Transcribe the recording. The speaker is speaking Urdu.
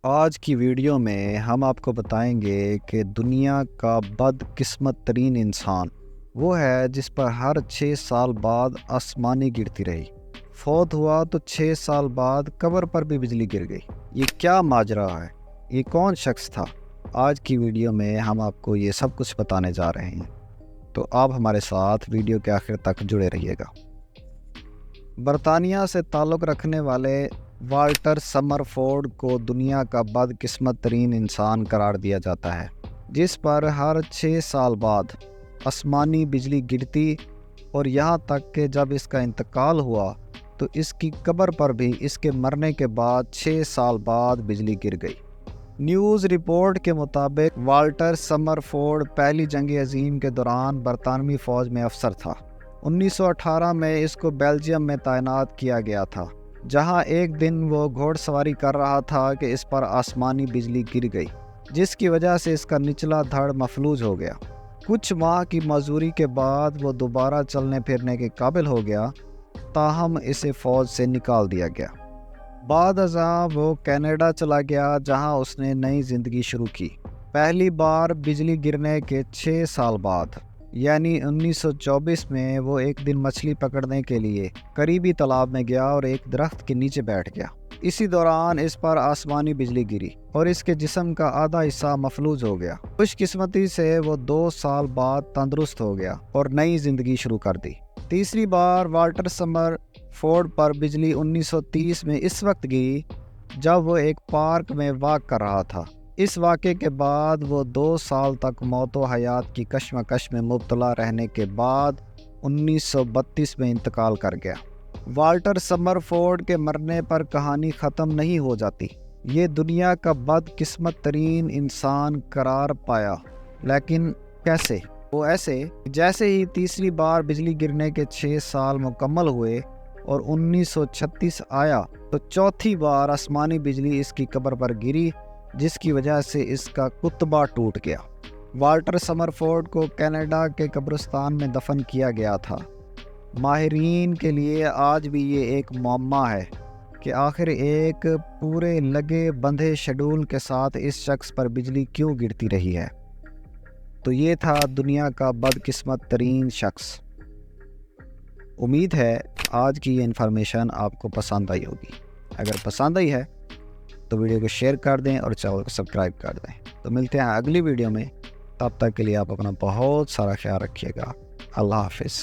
آج کی ویڈیو میں ہم آپ کو بتائیں گے کہ دنیا کا بدقسمت ترین انسان وہ ہے جس پر ہر 6 سال بعد آسمانی گرتی رہی۔ فوت ہوا تو 6 سال بعد قبر پر بھی بجلی گر گئی۔ یہ کیا ماجرا ہے؟ یہ کون شخص تھا؟ آج کی ویڈیو میں ہم آپ کو یہ سب کچھ بتانے جا رہے ہیں، تو آپ ہمارے ساتھ ویڈیو کے آخر تک جڑے رہیے گا۔ برطانیہ سے تعلق رکھنے والے والٹر سمرفورڈ کو دنیا کا بدقسمت ترین انسان قرار دیا جاتا ہے، جس پر ہر 6 سال بعد آسمانی بجلی گرتی، اور یہاں تک کہ جب اس کا انتقال ہوا تو اس کی قبر پر بھی اس کے مرنے کے بعد 6 سال بعد بجلی گر گئی۔ نیوز رپورٹ کے مطابق والٹر سمرفورڈ پہلی جنگ عظیم کے دوران برطانوی فوج میں افسر تھا۔ 1918 میں اس کو بیلجیم میں تعینات کیا گیا تھا، جہاں ایک دن وہ گھوڑ سواری کر رہا تھا کہ اس پر آسمانی بجلی گر گئی، جس کی وجہ سے اس کا نچلا دھڑ مفلوج ہو گیا۔ کچھ ماہ کی معذوری کے بعد وہ دوبارہ چلنے پھرنے کے قابل ہو گیا، تاہم اسے فوج سے نکال دیا گیا۔ بعد ازاں وہ کینیڈا چلا گیا، جہاں اس نے نئی زندگی شروع کی۔ پہلی بار بجلی گرنے کے 6 سال بعد یعنی 1924 میں وہ ایک دن مچھلی پکڑنے کے لیے قریبی تالاب میں گیا اور ایک درخت کے نیچے بیٹھ گیا۔ اسی دوران اس پر آسمانی بجلی گری اور اس کے جسم کا آدھا حصہ مفلوج ہو گیا۔ خوش قسمتی سے وہ 2 سال بعد تندرست ہو گیا اور نئی زندگی شروع کر دی۔ تیسری بار والٹر سمر فورڈ پر بجلی 1930 میں اس وقت گئی جب وہ ایک پارک میں واک کر رہا تھا۔ اس واقعے کے بعد وہ 2 سال تک موت و حیات کی کشمکش میں مبتلا رہنے کے بعد 1932 میں انتقال کر گیا۔ والٹر سمرفورڈ کے مرنے پر کہانی ختم نہیں ہو جاتی۔ یہ دنیا کا بدقسمت ترین انسان قرار پایا، لیکن کیسے؟ وہ ایسے جیسے ہی تیسری بار بجلی گرنے کے 6 سال مکمل ہوئے اور 1936 آیا تو چوتھی بار آسمانی بجلی اس کی قبر پر گری، جس کی وجہ سے اس کا کتبہ ٹوٹ گیا۔ والٹر سمرفورڈ کو کینیڈا کے قبرستان میں دفن کیا گیا تھا۔ ماہرین کے لیے آج بھی یہ ایک معمہ ہے کہ آخر ایک پورے لگے بندھے شیڈول کے ساتھ اس شخص پر بجلی کیوں گرتی رہی ہے۔ تو یہ تھا دنیا کا بدقسمت ترین شخص۔ امید ہے آج کی یہ انفارمیشن آپ کو پسند آئی ہوگی۔ اگر پسند آئی ہے تو ویڈیو کو شیئر کر دیں اور چینل کو سبسکرائب کر دیں۔ تو ملتے ہیں اگلی ویڈیو میں، تب تک کے لیے آپ اپنا بہت سارا خیال رکھیے گا۔ اللہ حافظ۔